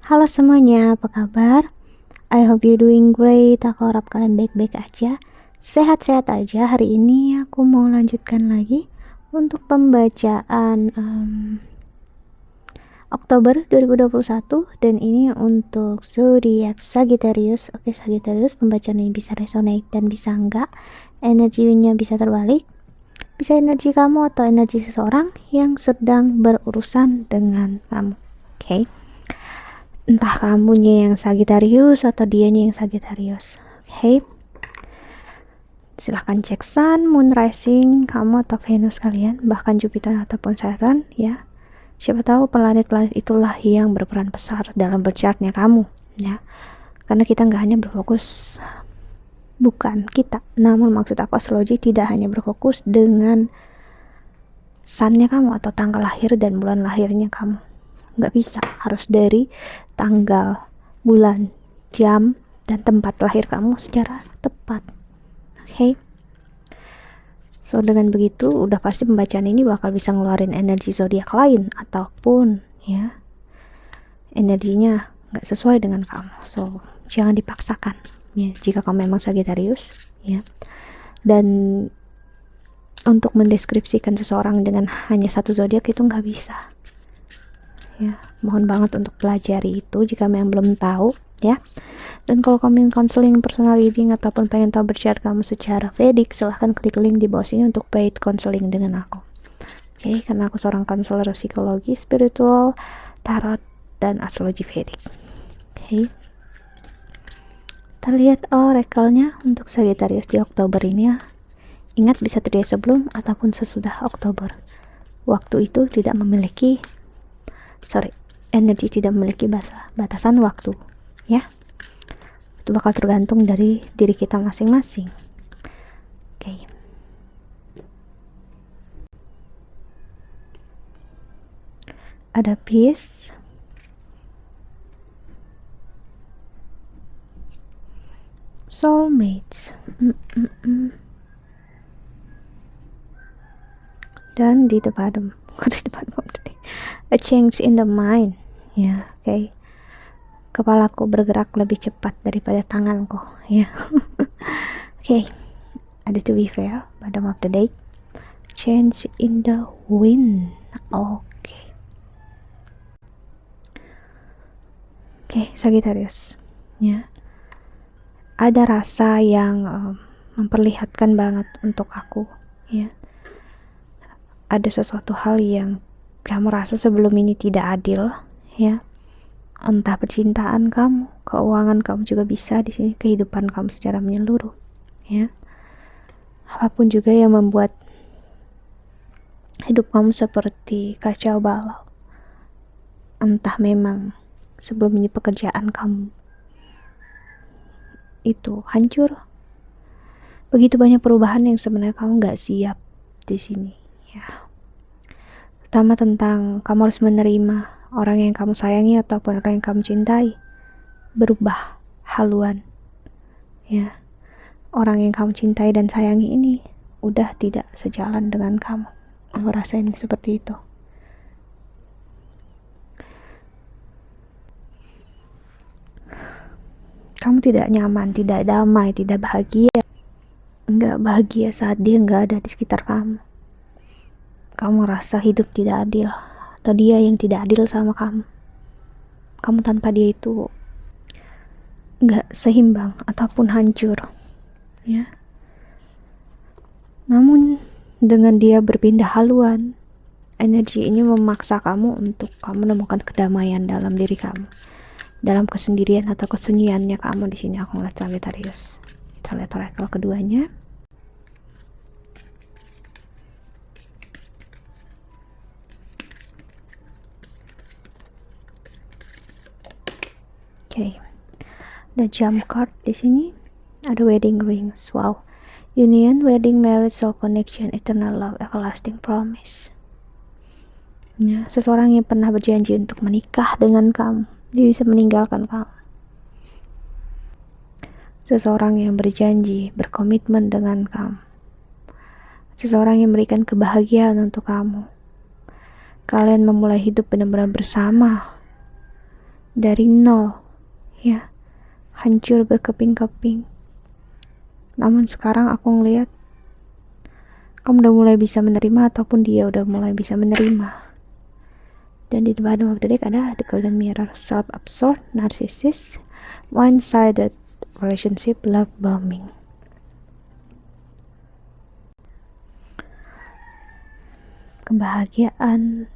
Halo semuanya, apa kabar? I hope you doing great. Aku harap kalian baik-baik aja, sehat-sehat aja. Hari ini aku mau lanjutkan lagi untuk pembacaan Oktober 2021, dan ini untuk zodiak Sagittarius. Oke, Sagittarius, pembacaan ini bisa resonate dan bisa enggak. Energinya bisa terbalik, bisa energi kamu atau energi seseorang yang sedang berurusan dengan kamu. Oke. Entah kamunya yang Sagittarius atau dianya yang Sagittarius. Oke. Silahkan cek Sun, Moon, Rising kamu atau Venus kalian, bahkan Jupiter ataupun Saturn ya. Siapa tahu planet-planet itulah yang berperan besar dalam berchartnya kamu ya. Karena kita nggak hanya berfokus, bukan kita, namun maksud aku astrologi tidak hanya berfokus dengan sunnya kamu atau tanggal lahir dan bulan lahirnya kamu. Nggak bisa, harus dari tanggal, bulan, jam, dan tempat lahir kamu secara tepat. Oke. So dengan begitu udah pasti pembacaan ini bakal bisa ngeluarin energi zodiak lain ataupun ya energinya nggak sesuai dengan kamu. So jangan dipaksakan ya jika kamu memang Sagittarius ya. Dan untuk mendeskripsikan seseorang dengan hanya satu zodiak itu nggak bisa. Ya, mohon banget untuk pelajari itu jika memang belum tahu ya. Dan kalau kamu ingin counseling, personal reading ataupun pengen tahu berchart kamu secara Vedic, silahkan klik link di bawah sini untuk paid counseling dengan aku. Oke, karena aku seorang konselor psikologi, spiritual, tarot, dan astrologi Vedic. Oke. Kita lihat oracle-nya untuk Sagittarius di Oktober ini ya. Ingat, bisa terjadi sebelum ataupun sesudah Oktober. Waktu itu tidak memiliki energi tidak memiliki batasan waktu ya. Itu bakal tergantung dari diri kita masing-masing. Oke. Ada peace, soulmates, dan di bottom a change in the mind ya. Oke. Kepalaku bergerak lebih cepat daripada tanganku ya. Oke. Ada to be fair, bottom of the day, change in the wind. Oke, Sagittarius ya. Ada rasa yang memperlihatkan banget untuk aku ya. Ada sesuatu hal yang kamu rasa sebelum ini tidak adil ya. Entah percintaan kamu, keuangan kamu juga bisa di sini, kehidupan kamu secara menyeluruh ya. Apapun juga yang membuat hidup kamu seperti kacau balau. Entah memang sebelum ini pekerjaan kamu itu hancur, begitu banyak perubahan yang sebenarnya kamu nggak siap di sini ya. Pertama, tentang kamu harus menerima orang yang kamu sayangi ataupun orang yang kamu cintai berubah haluan ya. Orang yang kamu cintai dan sayangi ini udah tidak sejalan dengan kamu. Aku rasain seperti itu. Kamu tidak nyaman, tidak damai, tidak bahagia. Nggak bahagia saat dia nggak ada di sekitar kamu. Kamu rasa hidup tidak adil, atau dia yang tidak adil sama kamu. Kamu tanpa dia itu nggak seimbang ataupun hancur ya. Namun dengan dia berpindah haluan, energi ini memaksa kamu untuk kamu menemukan kedamaian dalam diri kamu, dalam kesendirian atau kesunyiannya kamu. Di sini aku ngeliat Sagittarius. Kita lihat oracle keduanya. Oke. The jump card di sini ada wedding rings. Wow. Union, wedding, marriage, soul connection, eternal love, everlasting promise. Ya, seseorang yang pernah berjanji untuk menikah dengan kamu, dia bisa meninggalkan kamu. Seseorang yang berjanji, berkomitmen dengan kamu. Seseorang yang memberikan kebahagiaan untuk kamu. Kalian memulai hidup benar-benar bersama dari nol, ya, hancur berkeping-keping. Namun sekarang aku ngeliat kamu udah mulai bisa menerima, ataupun dia udah mulai bisa menerima. Dan di bottom of the deck ada the golden mirror, self-absorbed, narcissist, one-sided relationship, love bombing. Kebahagiaan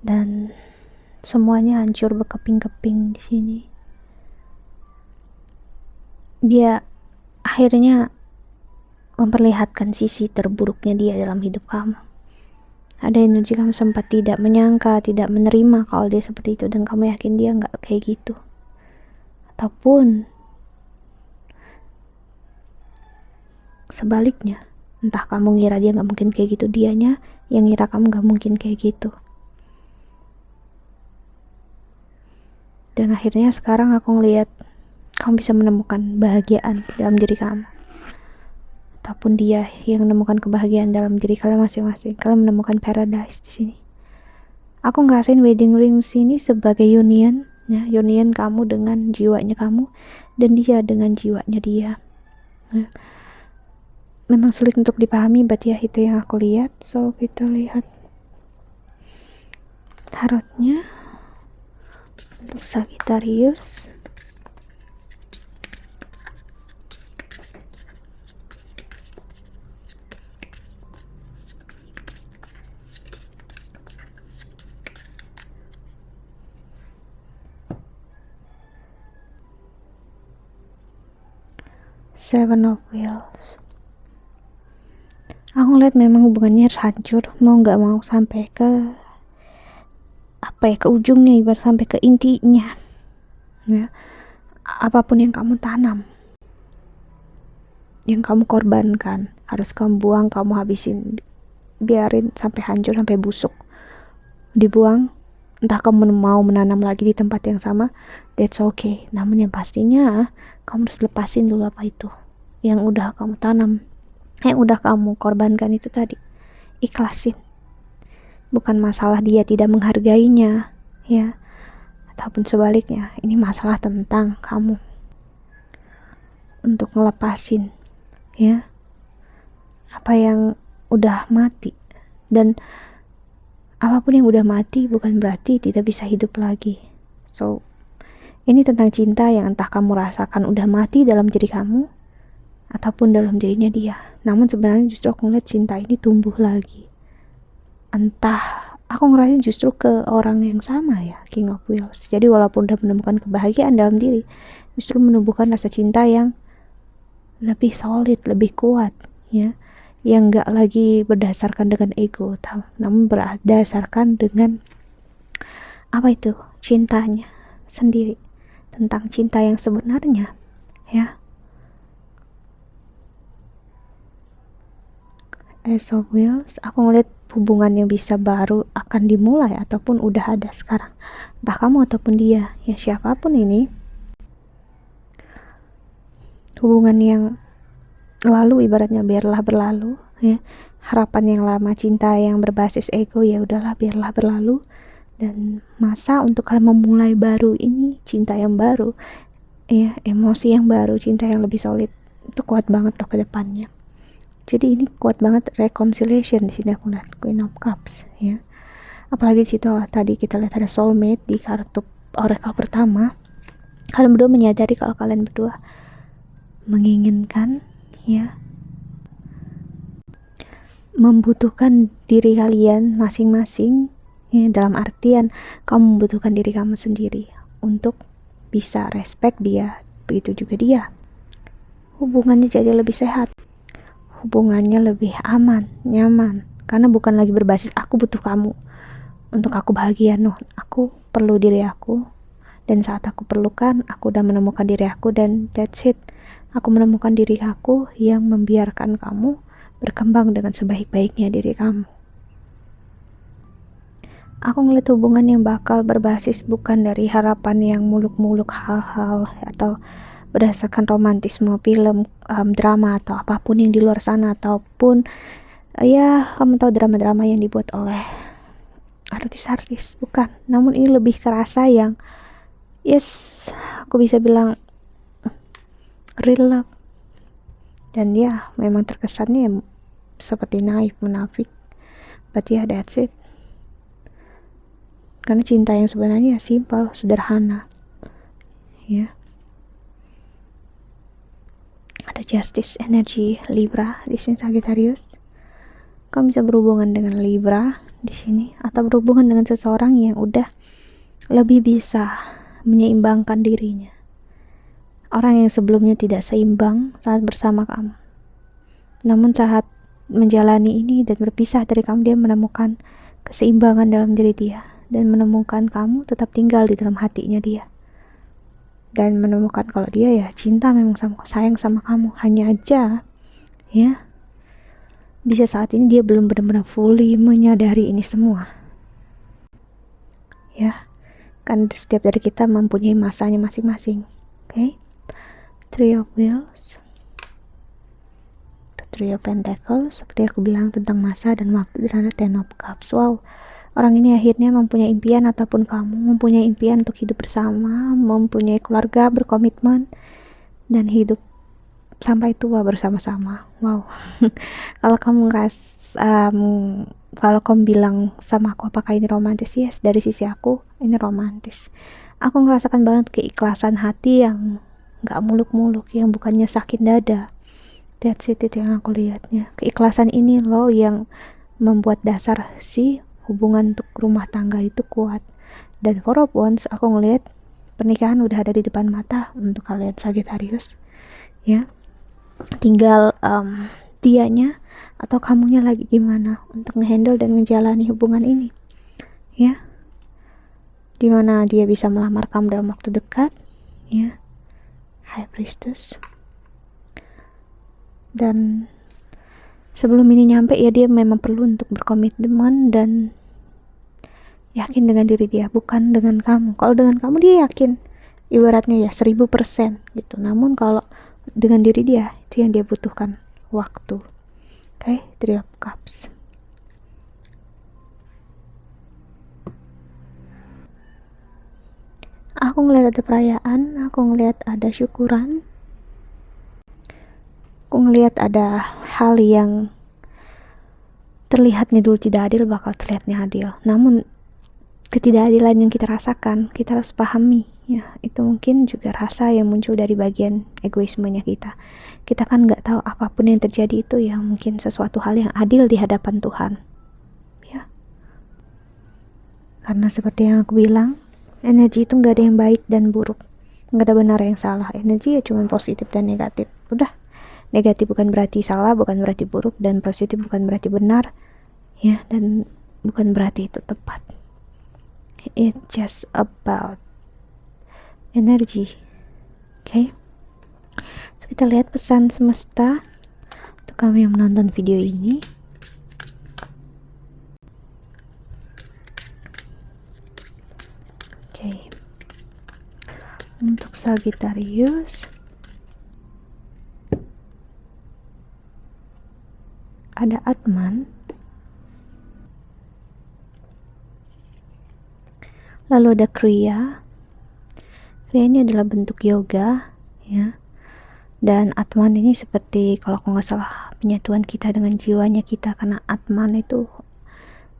dan semuanya hancur berkeping-keping di sini. Dia akhirnya memperlihatkan sisi terburuknya dia dalam hidup kamu. Ada energi kamu sempat tidak menyangka, tidak menerima kalau dia seperti itu, dan kamu yakin dia nggak kayak gitu. Ataupun sebaliknya, entah kamu ngira dia nggak mungkin kayak gitu, dianya yang ngira kamu nggak mungkin kayak gitu. Dan akhirnya sekarang aku ngelihat kamu bisa menemukan kebahagiaan dalam diri kamu, ataupun dia yang menemukan kebahagiaan dalam diri kalian masing-masing. Kalian menemukan paradise di sini. Aku ngerasain wedding ring sini sebagai union, ya, union kamu dengan jiwanya kamu, dan dia dengan jiwanya dia. Ya. Memang sulit untuk dipahami, but ya itu yang aku lihat. So kita lihat tarotnya untuk Sagittarius. Seven of Wheels. Aku lihat memang hubungannya hancur, mau nggak mau sampai ke ke ujungnya, ibarat sampai ke intinya, ya. Apapun yang kamu tanam, yang kamu korbankan, harus kamu buang, kamu habisin, biarin sampai hancur, sampai busuk, dibuang. Entah kamu mau menanam lagi di tempat yang sama, that's okay. Namun yang pastinya kamu harus lepasin dulu apa itu yang udah kamu tanam, yang udah kamu korbankan itu tadi. Ikhlasin. Bukan masalah dia tidak menghargainya, ya, ataupun sebaliknya. Ini masalah tentang kamu untuk ngelepasin, ya, apa yang udah mati. Dan apapun yang udah mati bukan berarti tidak bisa hidup lagi. So ini tentang cinta yang entah kamu rasakan udah mati dalam diri kamu ataupun dalam dirinya dia. Namun sebenarnya justru aku ngeliat cinta ini tumbuh lagi. Entah, aku ngerasain justru ke orang yang sama, ya, King of Wheels. Jadi walaupun udah menemukan kebahagiaan dalam diri, justru menumbuhkan rasa cinta yang lebih solid, lebih kuat, ya, yang gak lagi berdasarkan dengan ego, namun berdasarkan dengan apa itu, cintanya sendiri, tentang cinta yang sebenarnya, ya. Ace of Wheels, aku ngeliat hubungan yang bisa baru akan dimulai ataupun udah ada sekarang, entah kamu ataupun dia, ya, siapapun ini. Hubungan yang lalu ibaratnya biarlah berlalu, ya. Harapan yang lama, cinta yang berbasis ego, ya udahlah biarlah berlalu. Dan masa untuk kalian memulai baru ini, cinta yang baru, ya, emosi yang baru, cinta yang lebih solid, itu kuat banget loh ke depannya. Jadi ini kuat banget reconciliation di sini aku lihat Queen of Cups, ya. Apalagi di situ tadi kita lihat ada soulmate di kartu oracle pertama. Kalian berdua menyadari kalau kalian berdua menginginkan, ya, membutuhkan diri kalian masing-masing, ya, dalam artian kamu membutuhkan diri kamu sendiri untuk bisa respect dia, begitu juga dia. Hubungannya jadi lebih sehat, hubungannya lebih aman, nyaman, karena bukan lagi berbasis aku butuh kamu untuk aku bahagia. No, aku perlu diri aku, dan saat aku perlukan, aku udah menemukan diri aku, dan that's it. Aku menemukan diri aku yang membiarkan kamu berkembang dengan sebaik-baiknya diri kamu. Aku ngeliat hubungan yang bakal berbasis bukan dari harapan yang muluk-muluk hal-hal atau berdasarkan romantisme film, drama atau apapun yang di luar sana, ataupun ya kamu tahu drama-drama yang dibuat oleh artis-artis, bukan. Namun ini lebih kerasa yang yes, aku bisa bilang real love. Dan dia memang terkesannya seperti naif, munafik, but yeah, that's it. Karena cinta yang sebenarnya simpel, sederhana, ya. Ada justice energy Libra di sini, Sagittarius. Kamu bisa berhubungan dengan Libra di sini, atau berhubungan dengan seseorang yang udah lebih bisa menyeimbangkan dirinya. Orang yang sebelumnya tidak seimbang saat bersama kamu, namun saat menjalani ini dan berpisah dari kamu, dia menemukan keseimbangan dalam diri dia dan menemukan kamu tetap tinggal di dalam hatinya dia, dan menemukan kalau dia ya cinta memang sama, sayang sama kamu. Hanya aja ya, bisa saat ini dia belum benar-benar fully menyadari ini semua, ya, kan setiap dari kita mempunyai masanya masing-masing. Okay? Three of Wheels, Three of Pentacles, seperti aku bilang tentang masa dan waktu, dan ada Ten of Cups. Wow, orang ini akhirnya mempunyai impian, ataupun kamu mempunyai impian untuk hidup bersama, mempunyai keluarga, berkomitmen, dan hidup sampai tua bersama-sama. Wow. Kalau kamu kalau kamu bilang sama aku apakah ini romantis, yes, dari sisi aku ini romantis. Aku ngerasakan banget keikhlasan hati yang gak muluk-muluk, yang bukannya sakit dada. That's it, itu yang aku lihatnya. Keikhlasan ini loh yang membuat dasar si hubungan untuk rumah tangga itu kuat. Dan Four of Wands, aku ngelihat pernikahan udah ada di depan mata untuk kalian Sagittarius, ya. Tinggal dianya atau kamunya lagi gimana untuk ngehandle dan menjalani hubungan ini, ya. Dimana dia bisa melamar kamu dalam waktu dekat, ya. High Priestess. Dan sebelum ini nyampe ya, dia memang perlu untuk berkomitmen dan yakin dengan diri dia, bukan dengan kamu. Kalau dengan kamu dia yakin, ibaratnya ya 1000% gitu. Namun kalau dengan diri dia, itu yang dia butuhkan, waktu. Okay? Three of Cups. Aku ngelihat ada perayaan, aku ngelihat ada syukuran, aku ngelihat ada hal yang terlihatnya dulu tidak adil bakal terlihatnya adil. Namun ketidakadilan yang kita rasakan, kita harus pahami, ya. Itu mungkin juga rasa yang muncul dari bagian egoismenya kita. Kita kan nggak tahu apapun yang terjadi itu yang mungkin sesuatu hal yang adil di hadapan Tuhan, ya. Karena seperti yang aku bilang, energi itu nggak ada yang baik dan buruk, nggak ada benar yang salah. Energi ya cuma positif dan negatif. Udah, negatif bukan berarti salah, bukan berarti buruk, dan positif bukan berarti benar, ya, dan bukan berarti itu tepat. It's just about energy. Okay? So kita lihat pesan semesta untuk kamu yang menonton video ini. Okay. Untuk Sagittarius ada Atman, lalu ada Kriya. Kriya ini adalah bentuk yoga, ya. Dan Atman ini seperti, kalau aku nggak salah, penyatuan kita dengan jiwanya kita, karena Atman itu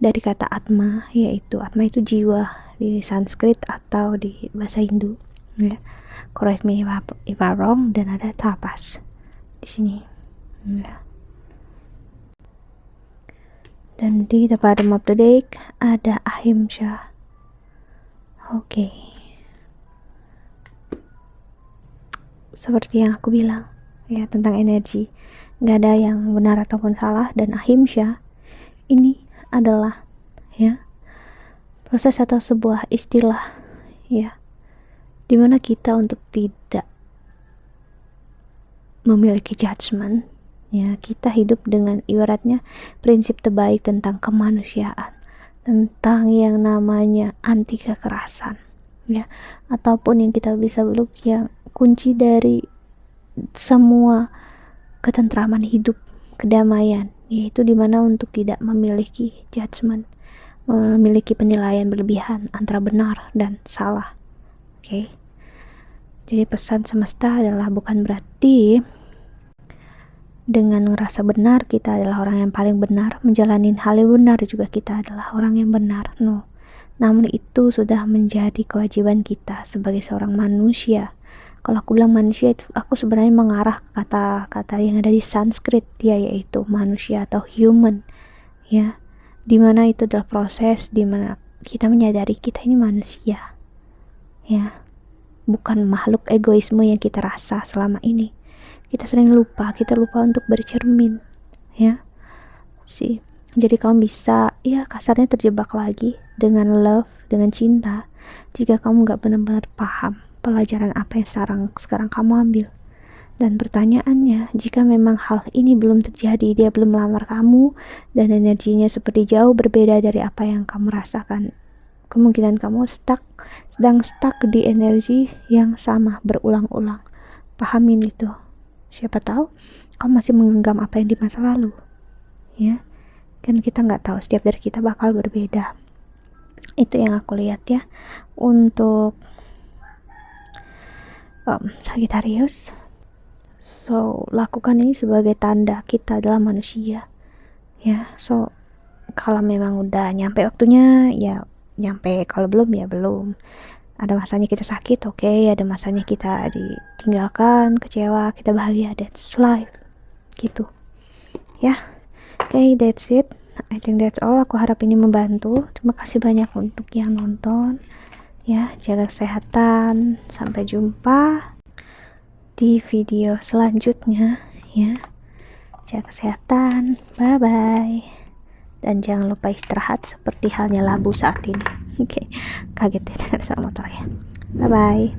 dari kata Atma, yaitu Atma itu jiwa di Sanskrit atau di bahasa Hindu, ya. Correct me if I'm wrong. Dan ada tapas di sini, ya. Dan di the bottom of the deck ada Ahimsa. Oke. Seperti yang aku bilang, ya, tentang energi, nggak ada yang benar ataupun salah. Dan Ahimsa ini adalah, ya, proses atau sebuah istilah, ya, dimana kita untuk tidak memiliki judgment, ya. Kita hidup dengan ibaratnya prinsip terbaik tentang kemanusiaan, tentang yang namanya anti kekerasan, ya, ataupun yang kita bisa belum, yang kunci dari semua ketentraman hidup, kedamaian, yaitu dimana untuk tidak memiliki judgment, memiliki penilaian berlebihan antara benar dan salah. Oke. Jadi pesan semesta adalah bukan berarti dengan ngerasa benar kita adalah orang yang paling benar, menjalani hal yang benar juga kita adalah orang yang benar. No. Namun itu sudah menjadi kewajiban kita sebagai seorang manusia. Kalau aku bilang manusia itu aku sebenarnya mengarah ke kata-kata yang ada di Sanskrit, ya, yaitu manusia atau human, ya, dimana itu adalah proses dimana kita menyadari kita ini manusia, ya, bukan makhluk egoisme yang kita rasa selama ini. Kita lupa untuk bercermin, ya sih. Jadi kamu bisa, ya, kasarnya terjebak lagi dengan love, dengan cinta, jika kamu gak benar-benar paham pelajaran apa yang sekarang kamu ambil. Dan pertanyaannya, jika memang hal ini belum terjadi, dia belum melamar kamu, dan energinya seperti jauh berbeda dari apa yang kamu rasakan, kemungkinan kamu sedang stuck di energi yang sama berulang-ulang. Pahamin itu. Siapa tahu kamu masih menggenggam apa yang di masa lalu, ya. Kan kita nggak tahu, setiap dari kita bakal berbeda. Itu yang aku lihat, ya, untuk Sagittarius. So, lakukan ini sebagai tanda kita adalah manusia, ya. So, kalau memang udah nyampe waktunya, ya nyampe. Kalau belum, ya belum. Ada masanya kita sakit, oke. Ada masanya kita ditinggalkan, kecewa, kita bahagia. That's life, gitu, ya. Oke, that's it. I think that's all. Aku harap ini membantu. Terima kasih banyak untuk yang nonton, ya. Jaga kesehatan. Sampai jumpa di video selanjutnya, ya. Jaga kesehatan. Bye bye. Dan jangan lupa istirahat seperti halnya Labu saat ini. Oke. Kaget ya dengar suara motor, ya. Bye bye.